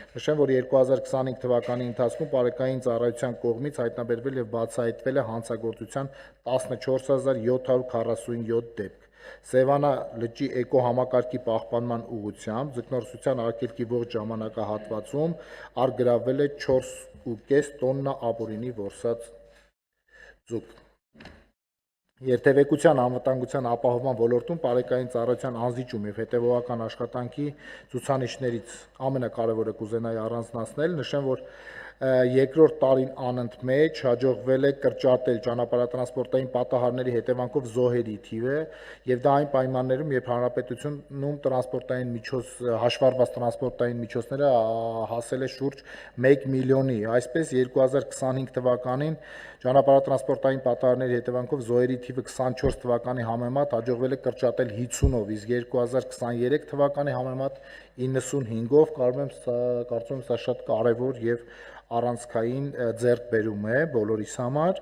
Նշեմ, որ 2025 թվականի ընթացքում պարեկային ծառայության կողմից հայտնաբերվել եւ բացահայտվել է հանցագործության 14747 դեպք։ Սևանա լճի էկոհամակարգի պահպանման ուղղությամբ ձկնորսության արգելքի ողջ ժամանակահատվածում առգրավվել է 4,5 տոննա ապօրինի որսած ձուկ։ Երթևեկության անվտանգության ապահովման ոլորտում պարեկային ծառայության անզիջում եւ հետեւողական աշխատանքի ցուցանիշներից ամենակարևորը կուզենայի առանձնացնել, նշեմ, որ երկրորդ տարին անընդմեջ հաջողվել է կրճատել ճանապարհատրանսպորտային պատահարների հետևանքով զոհերի թիվը եւ դա այն պայմաններում, երբ հանրապետությունում տրանսպորտային հաշվառված տրանսպորտային միջոցները հասել է շուրջ 1 միլիոնի, այսպես 2025 թվականին ճանապարհատրանսպորտային պատահարների հետևանքով զոհերի թիվը 24 թվականի համեմատ հաջողվել է կրճատել 50-ով, իսկ 2023 թվականի համեմատ 95-ով, կարծում եմ սա շատ կարևոր եւ առանցքային ձեռքբերում է բոլորիս համար։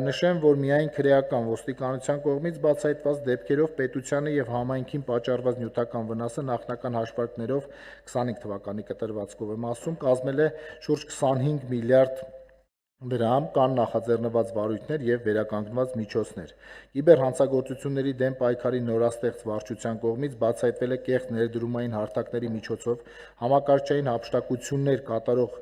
Նշեմ, որ միայն քրեական ոստիկանության կողմից բացահայտված դեպքերով պետությանը եւ համայնքին պատճառված նյութական վնասը նախնական հաշվարկներով 25 թվականի կտրվածքով եմ ասում, կազմել է շուրջ 25 միլիարդ դրամ, կան նախաձեռնված վարույթներ եւ վերականգնված միջոցներ։ Կիբերհանցագործությունների դեմ պայքարի նորաստեղծ վարչության կողմից բացահայտվել է կեղծ ներդրումային հարթակների միջոցով համակարգչային հափշտակություններ կատարող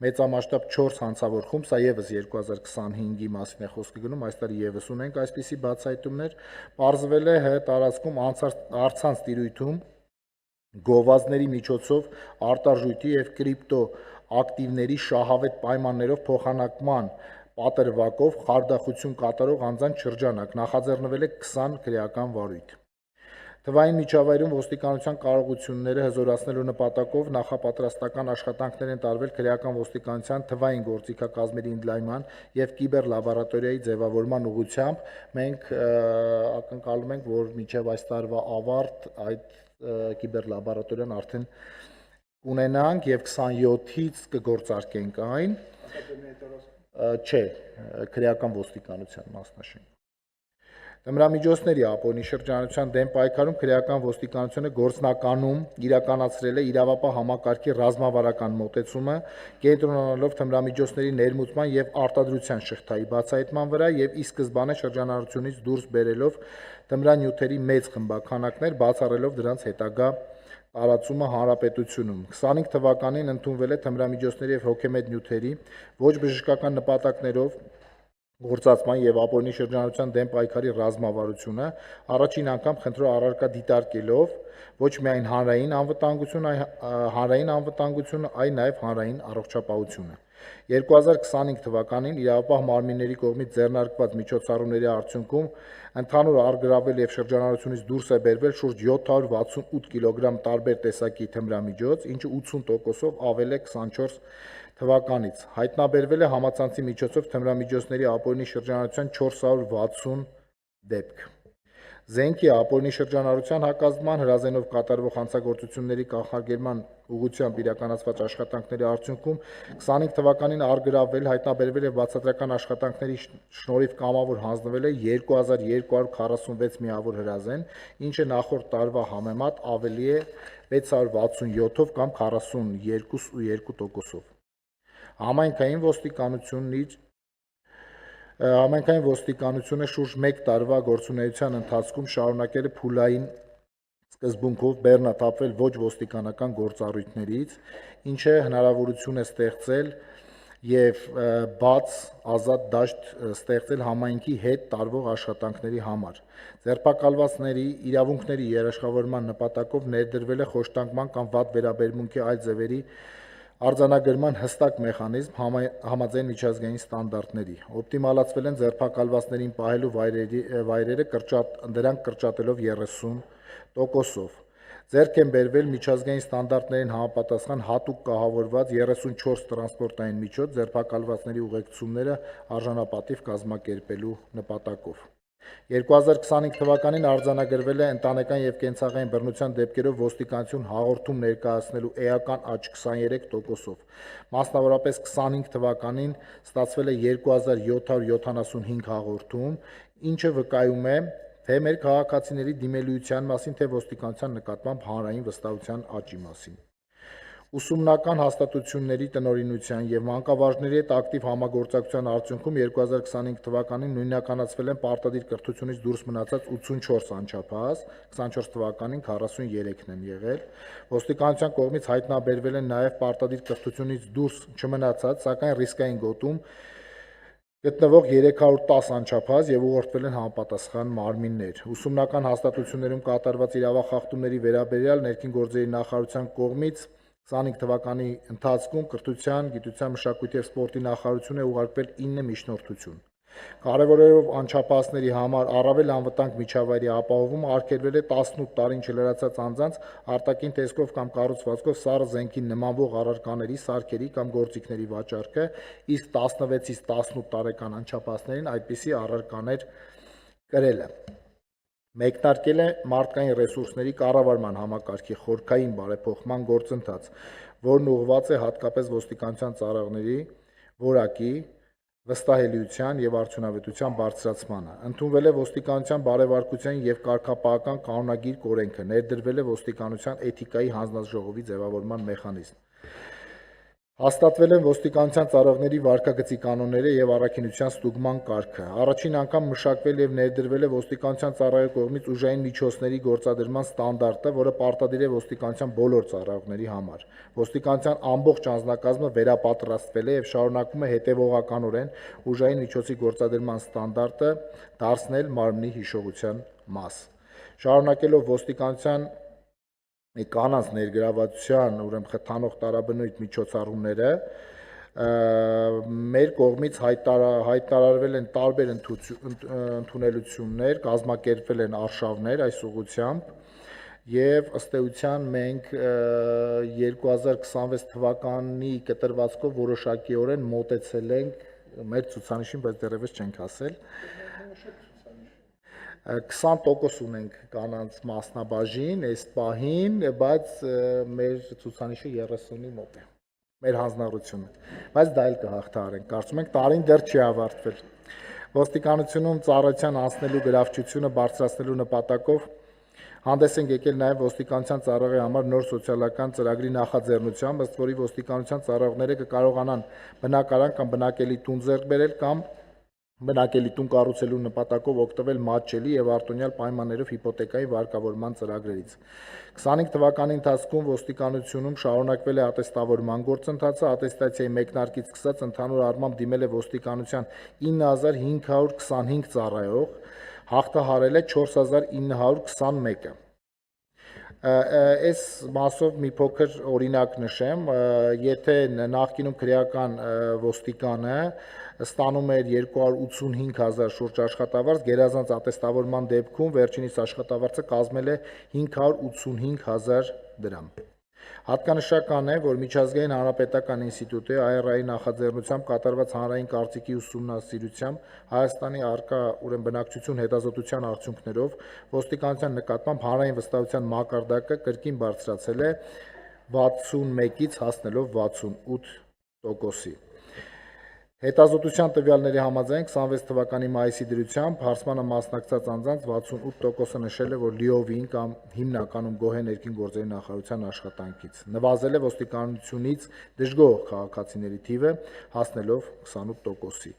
մեծամասշտաբ 4 հանցավոր խումբ, սա եւս 2025-ի մասին է խոսքը գնում, այս տարի եւս ունենք այսպիսի բացահայտումներ, պարզվել է ՀՀ տարածքում առցանց տիրույթում գովազդների միջոցով արտարժույթի եւ կրիպտո ակտիվների շահավետ պայմաններով փոխանակման պատրվակով խարդախություն կատարող անձանց շրջանակ, նախաձեռնվել է 20 քրեական վարույթ։ Թվային միջավայրում ոստիկանության կարողությունները հզորացնելու նպատակով նախապատրաստական աշխատանքներ են տարվել քրեական ոստիկանության թվային գործիքակազմերի ընդլայնման եւ կիբերլաբորատորիայի ձևավորման ուղղությամբ։ Մենք ակնկալում ենք, որ մինչեւ այս տարվա ավարտ այդ կիբերլաբորատորիան արդեն կունենանք եւ 27-ից կգործարկենք այն։ Չէ, քրեական ոստիկանության մասնաշենք։ Դմրամիջոցների ապօրինի շրջանառության դեմ պայքարում քրեական ոստիկանությունը գործնականում իրականացրել է իրավապահ համակարգի ռազմավարական մոտեցումը, կենտրոնանալով դմրամիջոցների ներմուծման եւ արտադրության շղթայի բացահայտման վրա եւ ի սկզբանե շրջանառությունից դուրս բերելով դմրանյութերի մեծ խմբաքանակներ, բացառելով դրանց հետագա տարածումը հանրապետությունում։ 25 թվականին ընդունվել է դմրամիջոցների եւ հոգեմետ նյութերի ոչ բժշկական նպատակներով գործածման եւ ապօրինի շրջանառության դեմ պայքարի ռազմավարությունը, առաջին անգամ խնդրող առարկա դիտարկելով ոչ միայն հանրային անվտանգությունը, այլ նաեւ հանրային առողջապահությունը։ 2025 թվականին իրավապահ մարմինների կողմից ձեռնարկված միջոցառումների արդյունքում ընդհանուր առգրավել եւ շրջանառությունից դուրս է բերվել շուրջ 768 կիլոգրամ տարբեր տեսակի թմրամիջոց, ինչը 80%-ով ավել է 24 թվականից։ Հայտնաբերվել է համացանցի միջոցով թմրամիջոցների ապօրինի շրջանառության 460 դեպք։ Զենքի ապօրինի շրջանառության հակազդման հրազենով կատարվող հանցագործությունների կանխարգելման ուղղությամբ իրականացված աշխատանքների արդյունքում 25 թվականին առգրավվել, հայտնաբերվել եւ բացատրական աշխատանքների շնորհիվ կամավոր հանձնվել է 2246 միավոր հրազեն, ինչը նախորդ տարվա համեմատ ավելի է 667-ով կամ 42.2%-ով։ Համայնքային ոստիկանությունը շուրջ 1 տարվա գործունեության ընթացքում շարունակել է փուլային սկզբունքով բեռնաթափվել ոչ ոստիկանական գործառույթներից, ինչը հնարավորություն է ստեղծել եւ բաց ազատ դաշտ ստեղծել համայնքի հետ տարվող աշխատանքների համար։ Ձերբակալվածների իրավունքների երաշխավորման նպատակով ներդրվել է խոշտանգման կամ վատ վերաբերմունքի այլ ձևերի արձանագրման հստակ մեխանիզմ համաձայն միջազգային ստանդարտների։ Օպտիմալացվել են ձերբակալվածներին պահելու վայրերը դրանք կրճատելով 30%-ով։ Ձեռք են բերվել միջազգային ստանդարտներին համապատասխան հատուկ կահավորված 34 տրանսպորտային միջոց ձերբակալվածների ուղեկցումները արժանապատիվ կազմակերպելու նպատակով։ 2025 թվականին արձանագրվել է ընտանեկան եւ կենցաղային բռնության դեպքերով ոստիկանություն հաղորդում ներկայացնելու էական աճ 23%-ով։ Մասնավորապես 25 թվականին ստացվել է 2775 հաղորդում, ինչը վկայում է թե մեր քաղաքացիների դիմելիության մասին, թե ոստիկանության նկատմամբ հանրային վստահության աճի մասին։ Ուսումնական հաստատությունների տնօրինության եւ մանկավարժների հետ ակտիվ համագործակցության արդյունքում 2025 թվականին նույնականացվել են պարտադիր կրթությունից դուրս մնացած 84 անչափահաս, 24 թվականին 43-ն են եղել։ Ոստիկանության կողմից հայտնաբերվել են նաեւ պարտադիր կրթությունից դուրս չմնացած, սակայն ռիսկային գոտում գտնվող 310 անչափահաս եւ ուղղորդվել են համապատասխան մարմիններ։ Ուսումնական հաստատություններում կատարված իրավախախտումների վերաբերյալ ներքին գործերի նախարարության կողմից 25 թվականի ընթացքում կրթության, գիտության, մշակույթի եւ սպորտի նախարարություն է ուղարկվել 9 միջնորդություն։ Կարևորելով անչափահասների համար առավել անվտանգ միջավայրի ապահովումը արգելվել է 18 տարին չլրացած անձանց արտաքին տեսքով կամ կառուցվածքով սառը զենքին նմանվող առարկաների, սարքերի կամ գործիքների վաճառքը, իսկ 16-ից 18 տարեկան անչափահասներին այդպիսի առարկաներ կրելը։ Մեկնարկել է մարդկային ռեսուրսների կառավարման համակարգի խորքային բարեփոխման գործընթաց, որն ուղղված է հատկապես ոստիկանության ծառայողների որակի, վստահելիության եւ արդյունավետության բարձրացմանը։ Ընդունվել է ոստիկանության բարեվարկության եւ կարգապահական կանոնագիր օրենքը, ներդրվել է ոստիկանության էթիկայի հանձնաժողովի ձևավորման մեխանիզմ։ Հաստատվել են ոստիկանության ծառայողների վարքագծի կանոնները եւ առաքինության ստուգման կարգը։ Առաջին անգամ մշակվել եւ ներդրվել է ոստիկանության ծառայողի կողմից ուժային միջոցների գործադրման ստանդարտը, որը պարտադիր է ոստիկանության բոլոր ծառայողների համար։ Ոստիկանության ամբողջ անձնակազմը վերապատրաստվել է եւ շարունակում է հետեւողականորեն ուժային միջոցի գործադրման ստանդարտը դարձնել մարմնի հիշողության մաս։ Շարունակելով ոստիկանության կանանց ներգրավվածության, ուրեմն խթանող տարաբնույթ միջոցառումները մեր կողմից հայտարարվել են տարբեր ընդունելություններ, կազմակերպվել են արշավներ այս ուղղությամբ եւ ըստ էության մենք 2026 թվականի կտրվածքով որոշակիորեն մոտեցել ենք մեր ցուցանիշին, բայց դեռևս չենք ասել 20% ունենք կանանց մասնաբաժին այս պահին, բայց մեր ցուցանիշը 30-ի մոտ է։ Մեր հանձնառությունը, բայց դա էլ կհաղթահարենք։ Կարծում ենք տարին դեռ չի ավարտվել։ Ոստիկանությունում ծառայության անցնելու գրավչությունը բարձրացնելու նպատակով հանդես են եկել նաև ոստիկանության ծառայողի համար նոր սոցիալական ծրագրի նախաձեռնությամբ, ըստ որի ոստիկանության ծառայողները կկարողանան բնակարան կամ բնակելի տուն ձեռք բերել կամ բնակելի տուն կառուցելու նպատակով օգտվել մատչելի եւ արտոնյալ պայմաններով հիպոթեկայի վարկավորման ծրագրերից։ 25 թվականի ընթացքում ոստիկանությունում շարունակվել է ատեստավորման գործընթացը, ատեստացիայի մեկնարկից սկսած ընդհանուր առմամբ դիմել է ոստիկանության 9525 ծառայող, հաղթահարել է 4921-ը։ Այս մասով մի փոքր օրինակ նշեմ, եթե նախկինում քրեական ոստիկանը ստանում էր 285,000 շուրջ աշխատավարձ, գերազանց ատեստավորման դեպքում վերջինիս աշխատավարձը կազմել է 585,000 դրամ։ Հատկանշական է, որ միջազգային հանրապետական ինստիտուտի IRI նախաձեռնությամբ կատարված հանրային կարծիքի ուսումնասիրությամբ Հայաստանի առկա բնակչություն հետազոտության արդյունքներով ոստիկանության նկատմամբ հանրային վստահության մակարդակը կրկին բարձրացել է 61-ից հասնելով 68%-ի։ Հետազոտության տվյալների համաձայն 26 թվականի մայիսի դրությամբ հարցմանը մասնակցած անձանց 68%-ը նշել է, որ լիովին կամ հիմնականում գոհ է ներքին գործերի նախարարության աշխատանքից։ Նվազել է ոստիկանությունից դժգոհ քաղաքացիների թիվը, հասնելով 28%-ի։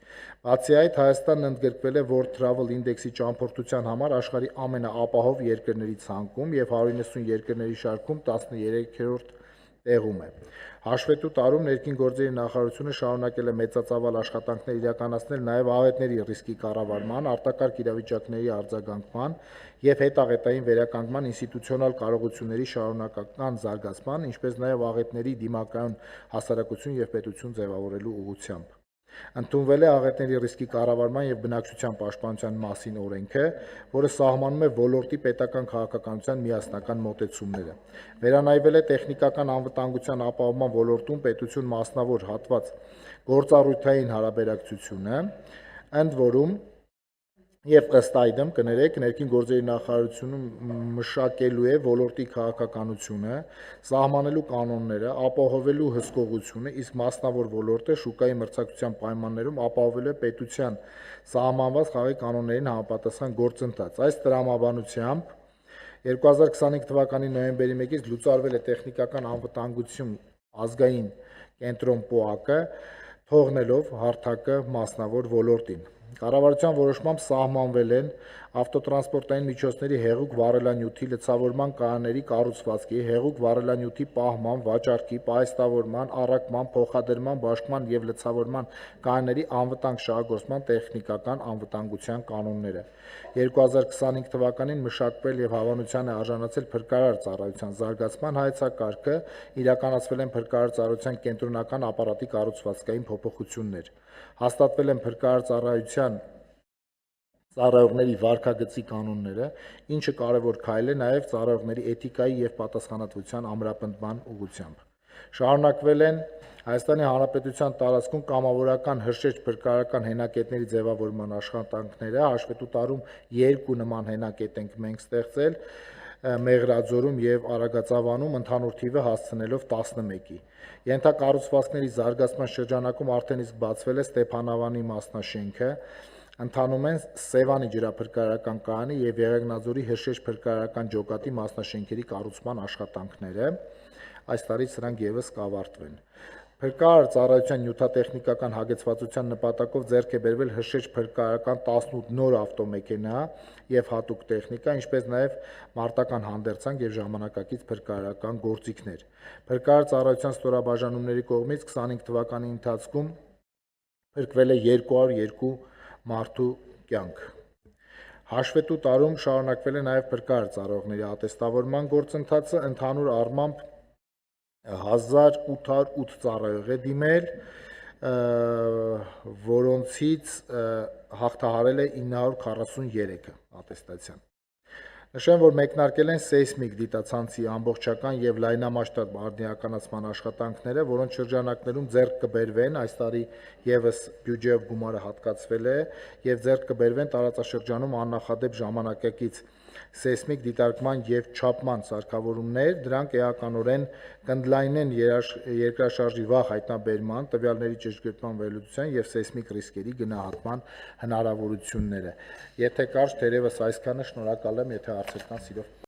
Բացի այդ, Հայաստանն ընդգրկվել է World Travel Index-ի ճամփորդության համար աշխարհի ամենաապահով երկրների ցանկում եւ 190 երկրների շարքում 13-րդ տեղում է։ Հաշվետու տարում ներքին գործերի նախարարությունը շարունակել է մեծածավալ աշխատանքներ իրականացնել նաև աղետների ռիսկի կառավարման, արտակարգ իրավիճակների արձագանքման եւ հետաղետային վերականգնման ինստիտուցիոնալ կարողությունների շարունակական զարգացման, ինչպես նաև աղետների դիմակայուն հասարակություն եւ պետություն ձևավորելու ուղղությամբ։ Ընդունվել է աղետների ռիսկի կառավարման եւ բնակչության պաշտպանության մասին օրենքը, որը սահմանում է ոլորտի պետական քաղաքականության միասնական մոտեցումները։ Վերանայվել է տեխնիկական անվտանգության ապահովման ոլորտում պետություն մասնավոր հատված գործառույթային հարաբերակցությունը, ընդ որում եւ ըստ այդմ կներեք ներքին գործերի նախարարությունում մշակելու է ոլորտի քաղաքականությունը, սահմանելու կանոնները, ապահովելու հսկողությունը, իսկ մասնավոր ոլորտը շուկայի մրցակցության պայմաններում ապահովելու է պետության սահմանված խաղի կանոններին համապատասխան գործընթաց։ Այս տրամաբանությամբ 2025 թվականի նոյեմբերի 1-ից լուծարվել է տեխնիկական անվտանգություն ազգային կենտրոն ՊՕԱԿ-ը, թողնելով հարթակը մասնավոր ոլորտին։ Կառավարության որոշմամբ սահմանվել են ավտոտրանսպորտային միջոցների հեղուկ վարելանյութի լցավորման կայանների կառուցվածքի, հեղուկ վարելանյութի պահման, վաճառքի, պահեստավորման, առաքման, փոխադրման, բաշխման և լցավորման կայանների անվտանգ շահագործման տեխնիկական անվտանգության կանոնները։ 2025 թվականին մշակվել և հավանության է արժանացել փրկարար ծառայության զարգացման հայեցակարգը, իրականացվել են փրկարար ծառայության կենտրոնական ապարատի կառուցվածքային փոփոխություններ, հաստատվել են փրկարար ծառայության ծառայողների վարքագծի կանոնները, ինչը կարևոր քայլ է նաև ծառայողների էթիկայի և պատասխանատվության ամրապնդման ուղղությամբ։ Շարունակվել են Հայաստանի Հանրապետության տարածքում կամավորական հրշեջ փրկարարական հենակետերի ձևավորման աշխատանքները, հաշվետու տարում 2 նման հենակետ ենք մենք ստեղծել Մեղրաձորում և Արագածավանում, ընդհանուր թիվը հասցնելով 11-ի։ Ենթակառուցվածքների զարգացման շրջանակում արդեն իսկ բացվել է Ստեփանավանի մասնաշենքը, ընթանում են Սևանի ջրափրկարարական կայանի և Եղեգնաձորի հրշեջ փրկարարական ջոկատի մասնաշենքերի կառուցման աշխատանքները, այս տարի սրանք ևս կավարտվեն։ Փրկարար ծառայության նյութատեխնիկական հագեցվածության նպատակով ձեռք է բերվել հրշեջ փրկարարական 18 նոր ավտոմեքենա և հատուկ տեխնիկա, ինչպես նաև մարտական հանդերձանք և ժամանակակից փրկարարական գործիքներ։ Փրկարար ծառայության ստորաբաժանումների կողմից 25 թվականի ընթացքում փրկվել է 202 մարդու կյանք։ Հաշվետու տարում շարունակվել է նաև փրկարար ծառայողների ատեստավորման գործընթացը, ընդհանուր առմամբ 1808 ծառայող է դիմել, որոնցից հաղթահարել է 943-ը ատեստացիան։ Նշեմ, որ մեկնարկել են սեյսմիկ դիտացանցի ամբողջական և լայնամասշտաբ արդիականացման աշխատանքները, որոնց շրջանակներում ձեռք կբերվեն, այս տարի ևս բյուջեով գումարը հատկացվել է, և ձեռք կբերվեն տարածաշրջանում աննախադեպ ժամանակակից սեյսմիկ դիտարկման և չափման սարքավորումներ, դրանք էականորեն կընդլայնեն երկրաշարժի վաղ հայտնաբերման, տվյալների ճշգրտման վերլուծության և սեյսմիկ ռիսկերի գնահատման հնարավորությունները։ Եթե կարճ, թերևս այսքանը, շնորհակալ եմ, եթե հարցեր կան, սիրով